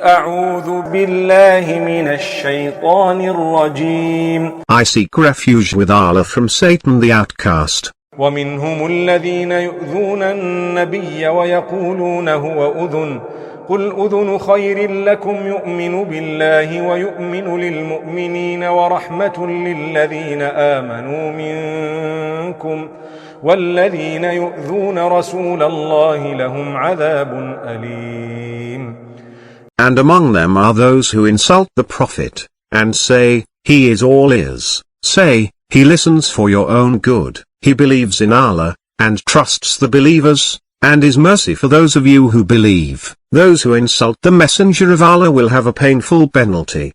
أعوذ بالله من الشيطان الرجيم. I seek refuge with Allah from Satan the outcast. ومنهم الذين يؤذون النبي ويقولون هو أذن قل أذن خير لكم يؤمن بالله ويؤمن للمؤمنين ورحمة للذين آمنوا منكم والذين يؤذون رسول الله لهم عذاب أليم. And among them are those who insult the Prophet, and say, he is all ears. Say, he listens for your own good, he believes in Allah, and trusts the believers, and is mercy for those of you who believe. Those who insult the Messenger of Allah will have a painful penalty.